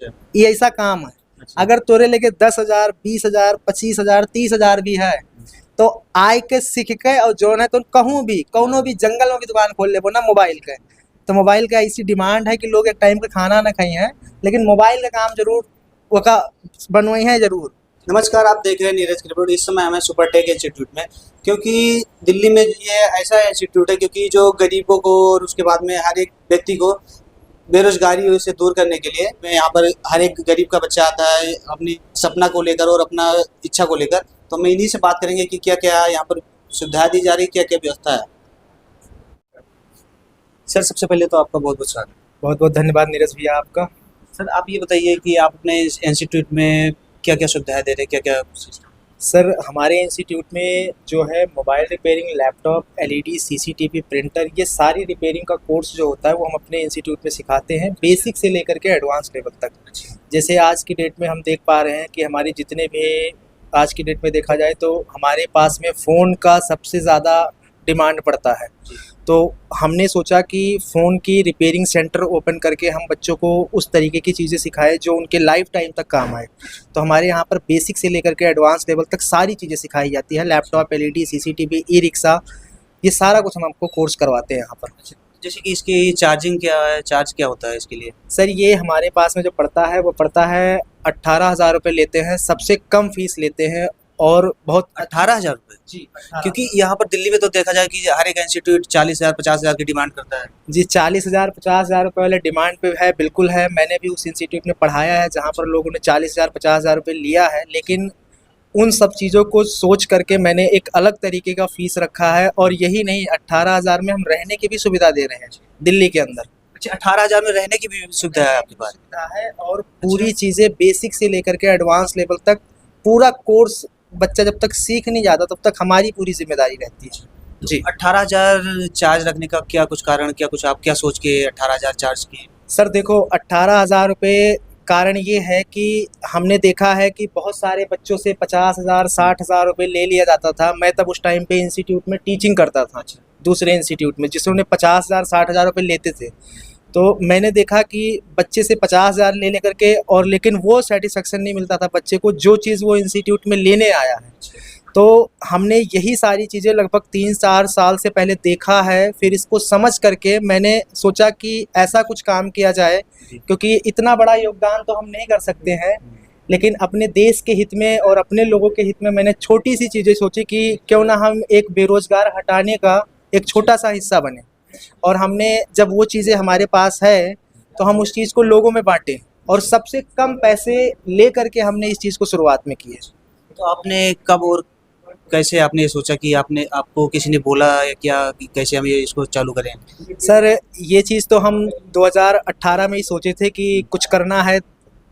अच्छा। ये ऐसा काम है। अच्छा। अगर तोरे लेके 10,000 20,000 25,000 30,000 भी है तो आय के सीख के और जो है तो कहूँ भी कौनो भी जंगल में भी दुकान खोल लेबो ना मोबाइल के, तो मोबाइल का ऐसी डिमांड है कि लोग एक टाइम का खाना ना खाई हैं लेकिन मोबाइल का काम जरूर वो का बनवाई है जरूर। नमस्कार, आप देख रहे हैं नीरज की रिपोर्ट। इस समय हमें सुपर टेक इंस्टीट्यूट में, क्योंकि दिल्ली में ये ऐसा इंस्टीट्यूट है क्योंकि जो गरीबों को और उसके बाद में हर एक व्यक्ति को बेरोजगारी से दूर करने के लिए मैं यहाँ पर हर एक गरीब का बच्चा आता है अपनी सपना को लेकर और अपना इच्छा को लेकर। तो हम इन्हीं से बात करेंगे कि क्या क्या यहाँ पर सुविधा दी जा रही है, क्या क्या व्यवस्था है। सर, सबसे पहले तो आपका बहुत बहुत स्वागत। बहुत बहुत धन्यवाद नीरज भैया आपका। सर, आप ये बताइए कि आप अपने इस इंस्टीट्यूट में क्या क्या सुविधाएं दे रहे हैं, क्या क्या सिस्टम। सर हमारे इंस्टीट्यूट में जो है mobile repairing, laptop, LED, CCTV, printer, ये सारी रिपेयरिंग का कोर्स जो होता है वो हम अपने इंस्टीट्यूट में सिखाते हैं, बेसिक से लेकर के एडवांस लेवल तक। जैसे आज की डेट में हम देख पा रहे हैं कि हमारे जितने भी आज की डेट में देखा जाए तो हमारे पास में फ़ोन का सबसे ज़्यादा डिमांड पड़ता है। तो हमने सोचा कि फ़ोन की रिपेयरिंग सेंटर ओपन करके हम बच्चों को उस तरीके की चीज़ें सिखाएं जो उनके लाइफ टाइम तक काम आए। तो हमारे यहाँ पर बेसिक से लेकर के एडवांस लेवल तक सारी चीज़ें सिखाई जाती है। Laptop, LED, CCTV, e rickshaw, ये सारा कुछ हम आपको कोर्स करवाते हैं यहाँ पर। जैसे कि इसकी चार्जिंग क्या है, चार्ज क्या होता है इसके लिए। सर ये हमारे पास में जो पड़ता है वो पड़ता है 18,000 रुपये लेते हैं, सबसे कम फीस लेते हैं और बहुत 18,000 रुपये जी क्योंकि यहाँ पर दिल्ली में तो देखा जाए कि हर एक इंस्टीट्यूट 40,000 50,000 की डिमांड करता है। जी 40,000 50,000 रुपये वाले डिमांड पे है, बिल्कुल है। मैंने भी उस इंस्टीट्यूट में पढ़ाया है जहाँ पर लोगों ने 40,000 50,000 रुपये लिया है, लेकिन उन सब चीज़ों को सोच करके मैंने एक अलग तरीके का फ़ीस रखा है। और यही नहीं, 18,000 में हम रहने की भी सुविधा दे रहे हैं दिल्ली के अंदर। अच्छा, 18,000 में रहने की भी सुविधा है आपके पास। सुविधा है और पूरी चीज़ें बेसिक से लेकर के एडवांस लेवल तक पूरा कोर्स बच्चा जब तक सीख नहीं जाता तब तक हमारी पूरी जिम्मेदारी रहती है जी। 18,000 चार्ज रखने का क्या कुछ कारण, क्या कुछ आप क्या सोच के 18,000 चार्ज किए। सर देखो 18,000 रुपये कारण ये है कि हमने देखा है कि बहुत सारे बच्चों से 50,000 60,000 रुपये ले लिया जाता था। मैं तब उस टाइम पे इंस्टीट्यूट में टीचिंग करता था दूसरे इंस्टीट्यूट में, जिसमें 50,000 60,000 रुपये लेते थे। तो मैंने देखा कि बच्चे से 50,000 ले लेकर के और लेकिन वो सेटिस्फेक्शन नहीं मिलता था बच्चे को जो चीज़ वो इंस्टीट्यूट में लेने आया है। तो हमने यही सारी चीज़ें लगभग 3-4 साल से पहले देखा है, फिर इसको समझ करके मैंने सोचा कि ऐसा कुछ काम किया जाए, क्योंकि इतना बड़ा योगदान तो हम नहीं कर सकते हैं, लेकिन अपने देश के हित में और अपने लोगों के हित में मैंने छोटी सी चीज़ें सोची कि क्यों ना हम एक बेरोज़गार हटाने का एक छोटा सा हिस्सा बने। और हमने जब वो चीज़ें हमारे पास है तो हम उस चीज़ को लोगों में बाँटें और सबसे कम पैसे ले करके हमने इस चीज़ को शुरुआत में की है। तो आपने कब और कैसे आपने ये सोचा कि आपको किसी ने बोला या क्या कि कैसे हम ये इसको चालू करें। सर ये चीज़ तो हम 2018 में ही सोचे थे कि कुछ करना है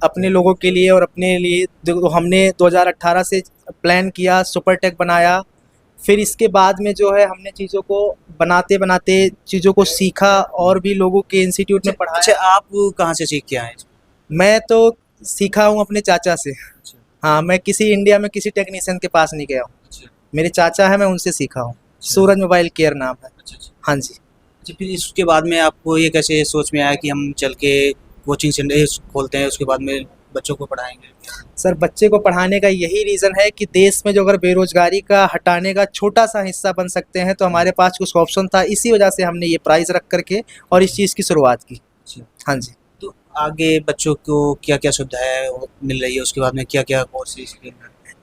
अपने लोगों के लिए और अपने लिए। तो हमने 2018 से प्लान किया, सुपर टेक बनाया। फिर इसके बाद में जो है हमने चीज़ों को बनाते बनाते चीज़ों को सीखा और भी लोगों के इंस्टीट्यूट में पढ़ाया। अच्छा, आप कहाँ से सीख के आए। मैं तो सीखा हूँ अपने चाचा से। हाँ, मैं किसी इंडिया में किसी टेक्नीशियन के पास नहीं गया हूँ। मेरे चाचा है, मैं उनसे सीखा हूँ। सूरज मोबाइल केयर नाम है। हाँ जी। अच्छा, फिर इसके बाद में आपको ये कैसे सोच में आया कि हम चल के कोचिंग सेंटर खोलते हैं, उसके बाद में बच्चों को पढ़ाएंगे। सर बच्चे को पढ़ाने का यही रीज़न है कि देश में जो अगर बेरोजगारी का हटाने का छोटा सा हिस्सा बन सकते हैं तो हमारे पास कुछ ऑप्शन था, इसी वजह से हमने ये प्राइस रख करके और इस चीज़ की शुरुआत की। हाँ जी। तो आगे बच्चों को क्या क्या सुविधाएं मिल रही है, उसके बाद में क्या क्या कोर्सेज।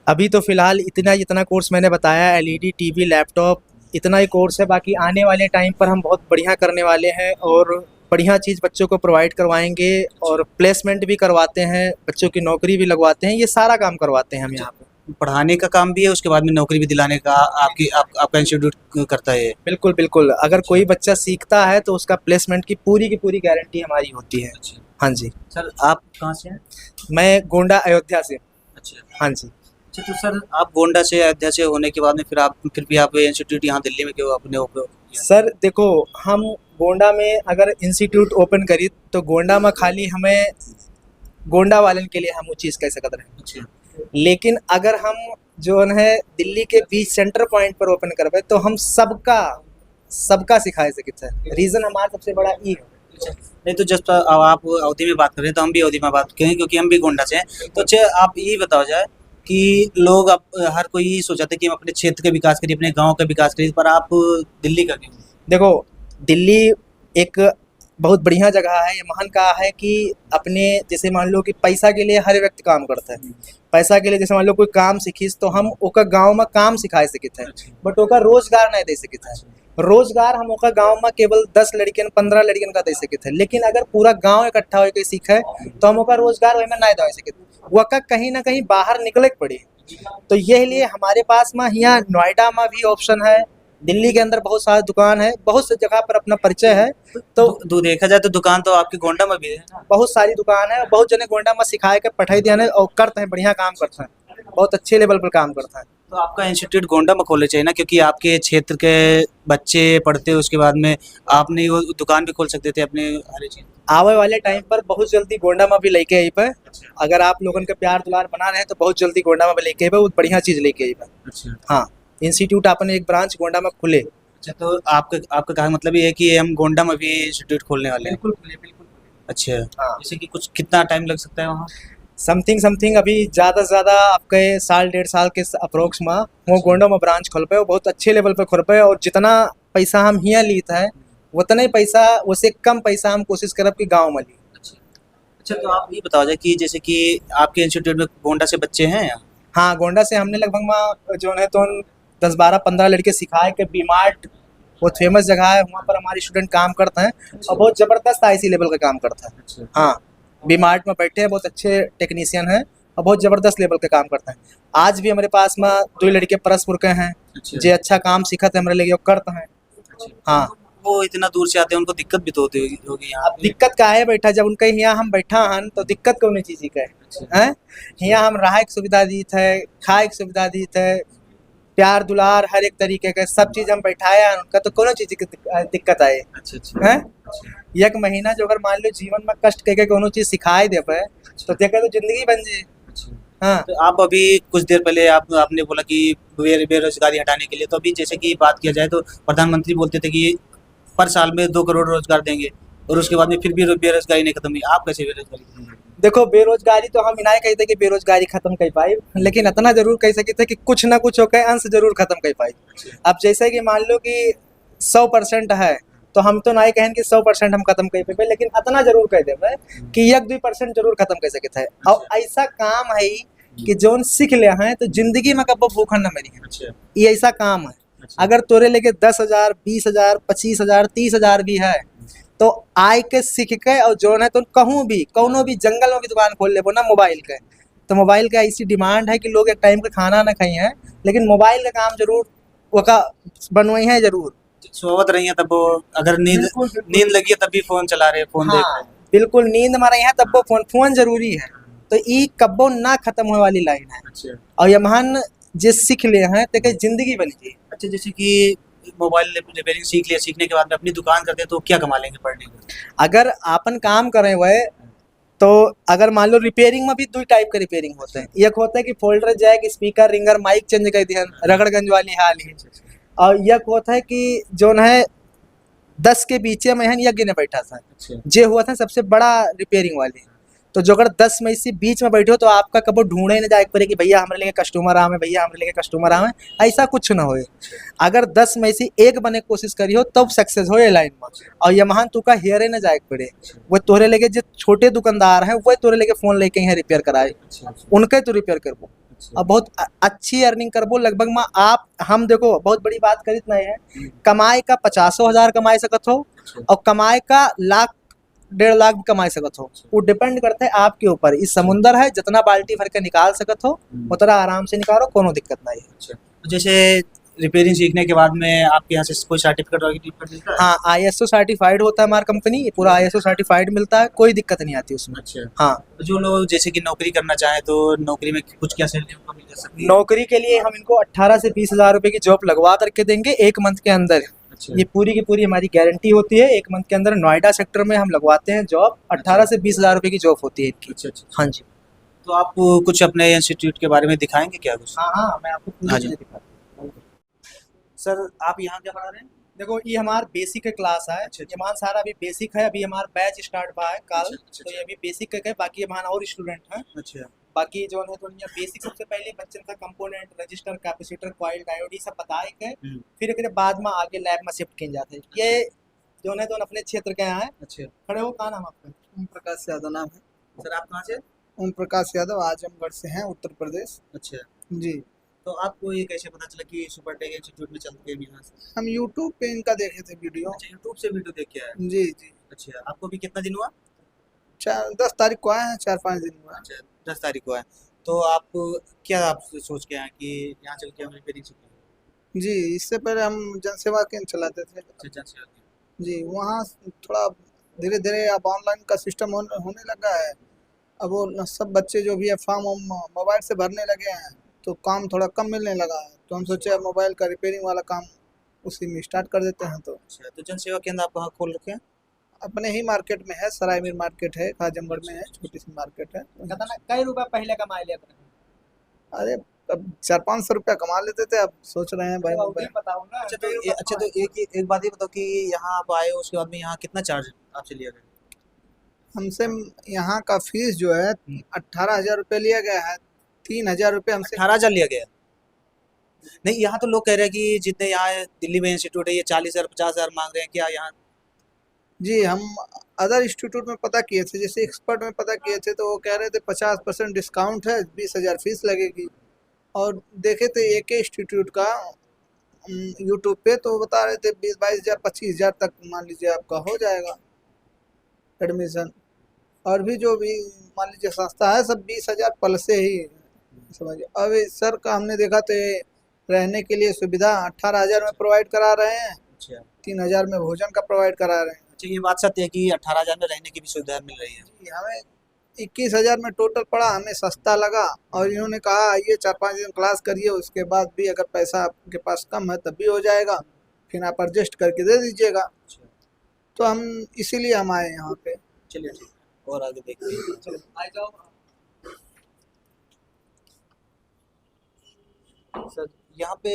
अभी तो फ़िलहाल जितना कोर्स मैंने बताया, एलईडी, टीवी, लैपटॉप, इतना ही कोर्स है। बाकी आने वाले टाइम पर हम बहुत बढ़िया करने वाले हैं और बढ़िया चीज़ बच्चों को प्रोवाइड करवाएंगे और प्लेसमेंट भी करवाते हैं, बच्चों की नौकरी भी लगवाते हैं। ये सारा काम करवाते हैं हम यहाँ पे। पढ़ाने का काम भी है, उसके बाद में नौकरी भी दिलाने का आपका इंस्टीट्यूट करता है। बिल्कुल बिल्कुल, अगर कोई बच्चा सीखता है तो उसका प्लेसमेंट की पूरी गारंटी हमारी होती है। हाँ जी। सर, आप कहाँ से हैं। मैं गोंडा अयोध्या से। अच्छा। हाँ जी। अच्छा, तो सर आप गोंडा से अयोध्या से होने के बाद में फिर भी आप इंस्टीट्यूट यहाँ दिल्ली में क्यों अपने ओपन। सर देखो, हम गोंडा में अगर इंस्टीट्यूट ओपन करी तो गोंडा में खाली हमें गोंडा वालन के लिए हम वो चीज़ कह सकते हैं। अच्छा। लेकिन अगर हम जो है दिल्ली के बीच सेंटर पॉइंट पर ओपन करवे तो हम सबका सिखाए सकते हैं। रीज़न हमारा सबसे बड़ा ई है। अच्छा, नहीं तो जस्ट अब आप अवधि में बात करें तो हम भी अवधि में बात करें क्योंकि हम भी गोंडा से हैं। तो अच्छा आप यही बताओ जाए कि लोग अब हर कोई यही सोचाते हैं कि हम अपने क्षेत्र का विकास करें, अपने गाँव का विकास करें, पर आप दिल्ली का क्यों? देखो, दिल्ली एक बहुत बढ़िया जगह है। ये महान कहा है कि अपने जैसे मान लो कि पैसा के लिए हर व्यक्ति काम करता है। पैसा के लिए जैसे मान लो कोई काम सीखीस तो हम ओकर गाँव में काम सिखाए सकित है, बट ओकर रोजगार नहीं दे सकित है। रोजगार हम ओकर गाँव में केवल 10 लड़कियन 15 लड़कियन का दे सकित है, लेकिन अगर पूरा गाँव इकट्ठा होकर सीखे तो हम ओकर रोजगार वही में नहीं दे सकित। वका कहीं ना कहीं बाहर निकले के पड़ी। तो यही लिए हमारे पास में यहाँ नोएडा में भी ऑप्शन है, दिल्ली के अंदर बहुत सारी दुकान है, बहुत सी जगह पर अपना परिचय है। तो देखा जाए तो दुकान तो आपकी गोंडा में भी है ना? बहुत सारी दुकान है, बहुत जने गोंडा में सिखाए के पढ़ाई दिया और करते हैं, बढ़िया काम करते हैं, बहुत अच्छे लेवल पर काम करते हैं। तो आपका इंस्टीट्यूट गोंडा में खोलना चाहिए ना, क्योंकि आपके क्षेत्र के बच्चे पढ़ते हैं, उसके बाद में आपने वो दुकान भी खोल सकते थे अपने हर चीज। आवे वाले टाइम पर बहुत जल्दी गोंडा में भी लेके आई पे। अगर आप लोगों के प्यार दुलार बना रहे हैं तो बहुत जल्दी गोंडा में भी लेके आई पे, बहुत बढ़िया चीज लेके आई पे। अच्छा हाँ, इंस्टीट्यूट अपने एक ब्रांच गोंडा में खुले। अच्छा, तो आपका आपका कहने का मतलब ये है कि हम गोंडा में भी इंस्टीट्यूट खोलने वाले हैं? बिल्कुल खुले, बिल्कुल। अच्छा, हाँ, जैसे कि कुछ कितना टाइम लग सकता है वहाँ? समथिंग अभी ज़्यादा से ज़्यादा आपके साल 1.5 साल के अप्रोक्स में वो गोंडा में ब्रांच खोल पे, वो बहुत अच्छे लेवल पे खोल पे। और जितना पैसा हम यहाँ लीत है उतना ही पैसा, उससे कम पैसा हम कोशिश करब कि गाँव में ली। अच्छा, तो आप ये बताओ जाए कि जैसे कि आपके इंस्टीट्यूट में गोंडा से बच्चे हैं? हाँ, गोंडा से हमने लगभग में जो है तो 10-12-15 लड़के सिखाए के बीमार्ट बहुत फेमस जगह है, वहाँ पर हमारे स्टूडेंट काम करते हैं और बहुत ज़बरदस्त आईसी लेवल का काम करता है। अच्छा। हाँ, बीमार्ट में बैठे हैं, बहुत अच्छे टेक्नीशियन हैं और बहुत ज़बरदस्त लेवल का काम करते हैं। आज भी हमारे पास में 2 लड़के परसपुर के हैं जो अच्छा काम सीखते हैं, हमारे लिए करते हैं। हाँ, वो इतना दूर से आते हैं, उनको दिक्कत भी तो होगी यहाँ अब दिक्कत का है बैठा, जब उनके यहाँ हम बैठा हन तो दिक्कत कौन चीज़ का है? यहाँ हम रहा की सुविधा दी थे, खाए की सुविधा दी थे, प्यार दुलार हर एक तरीके के सब चीज हम बैठाया है उनका, तो कोनो चीज की दिक्कत आए है? एक महीना जो अगर मान लो जीवन में कष्ट करके कोनो चीज सिखाए दे पे तो देखा तो जिंदगी बन जाए। हाँ, तो आप अभी कुछ देर पहले आपने बोला कि बेरोजगारी हटाने के लिए, तो अभी जैसे कि बात किया जाए तो प्रधानमंत्री बोलते थे कि पर साल में 2 करोड़ रोजगार देंगे, और उसके बाद में फिर भी बेरोजगारी नहीं खत्म हुई। आप कैसे बेरोजगारी खत्म हुई? देखो, बेरोजगारी तो हम इनाय कहते कि बेरोजगारी खत्म कर पाए, लेकिन इतना जरूर कह सकते थे कि कुछ ना कुछ होकर अंश जरूर खत्म कर पाए। अब जैसे कि मान लो कि 100% है तो हम तो नहीं कहें कि 100% हम खत्म कर पाए, लेकिन इतना जरूर कह देवे कि 1-2% जरूर खत्म कर सकते हैं। और ऐसा काम है कि जोन सीख ले हैं तो जिंदगी में कब भूखन न मरी। ये ऐसा काम है, अगर तोरे लेके 10,000 20,000 25,000 30,000 भी है तो आय के सीख के और जो है तो कहूँ भी कौनो भी जंगल में भी दुकान खोल ले ना मोबाइल के, तो मोबाइल का ऐसी डिमांड है कि लोग एक टाइम का खाना ना खाई हैं, लेकिन मोबाइल का काम जरूर वका बनवाई है जरूर। सोवत रही है तब वो, अगर नींद लगी है तब भी फोन चला रहे, फोन देख रहे। बिल्कुल, नींद में रही है तब वो फोन जरूरी है। तो ये कब्बो ना खत्म होने वाली लाइन है। और ये महान जिस सीख ले हैं तो जिंदगी बनी थी। अच्छा, जैसे कि मोबाइल रिपेयरिंग सीख लिया, सीखने के बाद में अपनी दुकान करते हैं तो क्या कमा लेंगे पढ़ने को? अगर आपन काम करें हुए तो अगर मान लो रिपेयरिंग में भी 2 टाइप के रिपेयरिंग होते हैं। एक होता है कि folder jack speaker ringer mic change कर दिया, रगड़गंज वाली हाल ही। और एक होता है कि जो है 10 के बीचे में यज्ञ ने बैठा था, जे हुआ था सबसे बड़ा रिपेयरिंग वाली। तो जो अगर 10 में से बीच में बैठे हो तो आपका कबो ढूंढे न जाए पड़े कि भैया हमारे लिए कस्टमर आवे, भैया हमारे लिए कस्टमर आवे, ऐसा कुछ ना होए। अगर 10 में से एक बने की कोशिश करी हो तब सक्सेस हो ये लाइन में। और ये महान तू का हेरे न जाए पड़े, वो तोरे लेके जो छोटे दुकानदार हैं वो तोरे लेके फोन लेके यहाँ रिपेयर कराए, उनके तो रिपेयर करबो और बहुत अच्छी अर्निंग करबो। लगभग में आप हम देखो बहुत बड़ी बात करित नहीं है, कमाई का 50,000 कमाई सकत हो और कमाई का 1,00,000-1,50,000 भी कमाई सकत हो। वो डिपेंड करता है आपके ऊपर। इस समुंदर है, जितना बाल्टी भर के निकाल सकत हो उतना आराम से निकालो, कोनो दिक्कत नहीं है। तो जैसे रिपेयरिंग सीखने के बाद में आपके यहाँ से कोई सर्टिफिकेट वगैरह मिलता है? हाँ, ISO सर्टिफाइड होता है हमारी कंपनी, पूरा ISO सर्टिफाइड मिलता है, कोई दिक्कत नहीं आती उसमें। अच्छा। हाँ, तो जो लोग जैसे कि नौकरी करना चाहे तो नौकरी में कुछ क्या सैलरी उनको मिल जा सकती है? नौकरी के लिए हम इनको 18 से 20,000 रुपए की जॉब लगवा करके देंगे 1 मंथ के अंदर। अच्छा। ये पूरी की पूरी हमारी गारंटी होती है। 1 मंथ के अंदर नोएडा सेक्टर में हम लगवाते हैं जॉब। 18 से 20,000 रुपए की जॉब होती है इनकी। अच्छा अच्छा। हाँ जी। तो आप कुछ अपने इंस्टीट्यूट के बारे में दिखाएंगे क्या कुछ? हाँ, मैं आपको पूरी हाँ जी। चीजें दिखाता हूँ। सर, आप यहाँ क्या पढ़ा रहे हैं? देखो ये हमारा बेसिक का क्लास है। अच्छा, ये मान सारा अभी बेसिक है, अभी हमारा बैच स्टार्ट हुआ है कल। अच्छा, तो ये अभी बेसिक का है, बाकी हमारा और स्टूडेंट हैं। अच्छा। बाकी जो है तो ये बेसिक सबसे पहले बच्चन का component, register, capacitor, coil, diode, ये सब बताए के फिर एकरे बाद में आगे लैब में शिफ्ट किए जाते हैं। ये जो है तो अपने क्षेत्र के यहाँ है। अच्छा। खड़े हो, कहाँ नाम आपका? ओम प्रकाश यादव नाम है। सर आप कहाँ से? ओम प्रकाश यादव आजमगढ़ से हैं, उत्तर प्रदेश। अच्छा। जी, तो आपको ये कैसे पता चला कि सुपरटेक इंस्टीट्यूट में चलते हैं यहाँ से? हम यूट्यूब पे इनका देखे थे वीडियो। अच्छा, यूट्यूब से वीडियो देख के आए? जी जी। अच्छा, आपको भी कितना दिन हुआ? 10 तारीख को आए हैं, 4-5 दिन हुआ। अच्छा, 10 तारीख को आए। तो आप क्या आप सोच के आए कि यहाँ चल के हम रिपेयरिंग सीखेंगे? जी, इससे पहले हम जनसेवा केंद्र चलाते थे। अच्छा, अच्छा, अच्छा। जी, वहाँ थोड़ा धीरे धीरे अब ऑनलाइन का सिस्टम होने लगा है। अब वो सब बच्चे जो भी है फॉर्म मोबाइल से भरने लगे हैं, तो काम थोड़ा कम मिलने लगा है। तो हम सोचे अब मोबाइल का रिपेयरिंग वाला काम उसी में स्टार्ट कर देते हैं। तो अच्छा, तो जन सेवा केंद्र आप कहाँ खोल रखे हैं? अपने ही मार्केट में है, सरायमीर मार्केट है, आजमगढ़ में है, छोटी सी मार्केट है। कितना कई रुपया पहले कमाए ले अपने? अरे अब 400-500 रुपया कमा लेते थे, अब सोच रहे हैं भाई तो अभी बताओ ना। अच्छा, तो एक बात ये बताओ कि यहाँ आप आए हो उसके बाद में यहाँ कितना चार्ज आपसे लिया गया? हमसे यहाँ का फीस जो है 18,000 रुपये लिया गया है। 3,000 रुपये हमसे 18,000 लिया गया? नहीं, यहाँ तो लोग कह रहे हैं कि जितने यहाँ दिल्ली में इंस्टीट्यूट है ये 40,000 50,000 मांग रहे हैं, क्या यहाँ? जी, हम अदर इंस्टीट्यूट में पता किए थे, जैसे एक्सपर्ट में पता किए थे, तो वो कह रहे थे 50% डिस्काउंट है, 20,000 फीस लगेगी। और देखे थे एक इंस्टीट्यूट का यूट्यूब पे, तो बता रहे थे 20-22,000 25,000 तक मान लीजिए आपका हो जाएगा एडमिशन। और भी जो भी मान लीजिए संस्था है सब 20,000 प्लस से ही समझिए। अब इस सर का हमने देखा तो ये रहने के लिए सुविधा 18,000 में प्रोवाइड करा रहे हैं, अच्छा, 3,000 में भोजन का प्रोवाइड करा रहे हैं। अच्छा, ये बात सत्य है कि 18,000 में रहने की भी सुविधा मिल रही है? जी, हमें 21,000 में टोटल पड़ा, हमें सस्ता लगा। और इन्होंने कहा आइए 4-5 दिन क्लास करिए, उसके बाद भी अगर पैसा आपके पास कम है तब भी हो जाएगा, फिर आप एडजस्ट करके दे दीजिएगा। अच्छा, तो हम इसीलिए हम आए यहाँ पे। चलिए ठीक है, और आगे देखते हैं। चलो आ जाओ। सर यहाँ पे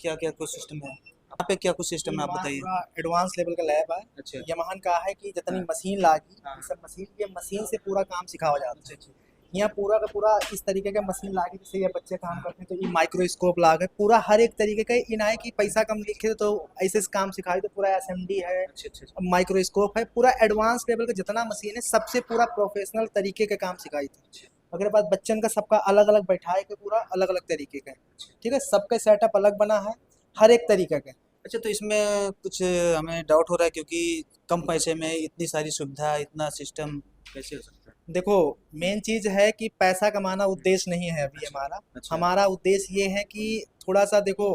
क्या क्या कुछ सिस्टम है? यहाँ पे क्या कुछ सिस्टम है आप बताइए। एडवांस लेवल का लैब है। अच्छा, यमहन का है कि जितनी हाँ। मशीन लागी हाँ। सब मशीन, ये मशीन से पूरा काम सिखाया जाता अच्छा, है। अच्छा, यहाँ पूरा का पूरा इस तरीके का मशीन लागे, जैसे ये बच्चे काम करते हैं तो ये माइक्रोस्कोप लागे, पूरा हर एक तरीके का इन आए कि पैसा कम लिखे तो ऐसे काम सिखाए। तो पूरा एसएमडी है, अच्छा, अच्छा, अच्छा, माइक्रोस्कोप है, पूरा एडवांस लेवल का जितना मशीन है सबसे पूरा प्रोफेशनल तरीके का काम सिखाई थी। अच्छा, अगर बात बच्चन का सबका अलग अलग बैठाए के पूरा अलग अलग तरीके का है। ठीक है, सबका सेटअप अलग बना है हर एक तरीके का। अच्छा, तो इसमें कुछ हमें डाउट हो रहा है क्योंकि कम पैसे में इतनी सारी सुविधा, इतना सिस्टम कैसे हो सकता है? देखो मेन चीज है कि पैसा कमाना उद्देश्य नहीं है अभी अच्छा, हमारा। अच्छा। हमारा उद्देश्य ये है कि थोड़ा सा देखो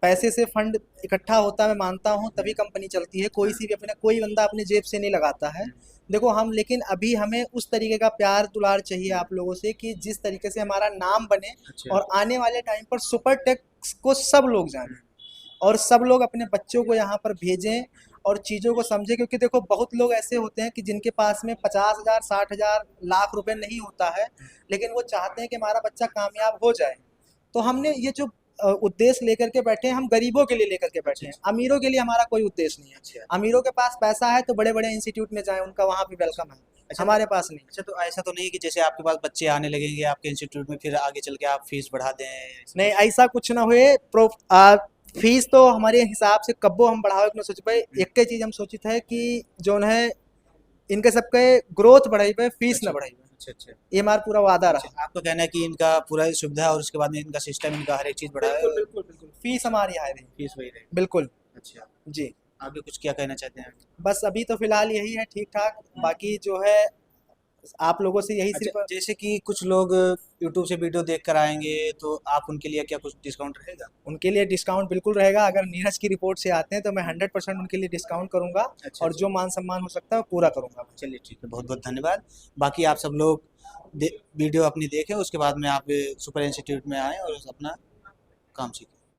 पैसे से फंड इकट्ठा होता है, मैं मानता हूँ, तभी कंपनी चलती है। कोई सी भी अपने कोई बंदा अपने जेब से नहीं लगाता है। देखो हम लेकिन अभी हमें उस तरीके का प्यार दुलार चाहिए आप लोगों से कि जिस तरीके से हमारा नाम बने अच्छा, और आने वाले टाइम पर सुपर टेक को सब लोग जानें और सब लोग अपने बच्चों को यहाँ पर भेजें और चीज़ों को समझें। क्योंकि देखो बहुत लोग ऐसे होते हैं कि जिनके पास में 50,000 60,000 लाख रुपए नहीं होता है, लेकिन वो चाहते हैं कि हमारा बच्चा कामयाब हो जाए। तो हमने ये जो उद्देश्य लेकर के बैठे हैं, हम गरीबों के लिए लेकर के बैठे हैं, अमीरों के लिए हमारा कोई उद्देश्य नहीं है। अच्छा, अमीरों के पास पैसा है तो बड़े बड़े इंस्टीट्यूट में जाएं, उनका वहाँ भी वेलकम है, अच्छा, हमारे पास नहीं। अच्छा, तो ऐसा तो नहीं कि जैसे आपके पास बच्चे आने लगेंगे आपके इंस्टीट्यूट में फिर आगे चल के आप फीस बढ़ा दें? नहीं, ऐसा कुछ ना हुए। फीस तो हमारे हिसाब से कब्बो हम बढ़ावे के न सोच पाए। एक चीज हम सोचित है कि जो है इनके सबके ग्रोथ बढ़ाई पे, फीस न बढ़ाई पे। अच्छा, अच्छा, ये हमारा पूरा वादा रहा। अच्छा, आपका कहना है कि इनका पूरा सुविधा और उसके बाद में इनका सिस्टम, इनका हर एक चीज़ बढ़ा है, बिल्कुल बिल्कुल बिल्कुल, फीस हमारी हाई रही। फीस वही रहेगी। बिल्कुल अच्छा, जी। आगे कुछ क्या कहना चाहते हैं? बस अभी तो फिलहाल यही है, ठीक ठाक। बाकी जो है आप लोगों से यही अच्छा, सिर्फ जैसे कि कुछ लोग यूट्यूब से वीडियो देख कर आएंगे तो आप उनके लिए क्या कुछ डिस्काउंट रहेगा? उनके लिए डिस्काउंट बिल्कुल रहेगा। अगर नीरज की रिपोर्ट से आते हैं तो मैं 100% उनके लिए डिस्काउंट करूंगा अच्छा, और जो मान सम्मान हो सकता है वो पूरा करूंगा। चलिए ठीक है, बहुत बहुत धन्यवाद। बाकी आप सब लोग वीडियो अपनी देखें, उसके बाद में आप सुपर इंस्टीट्यूट में आएँ और अपना काम सीखें।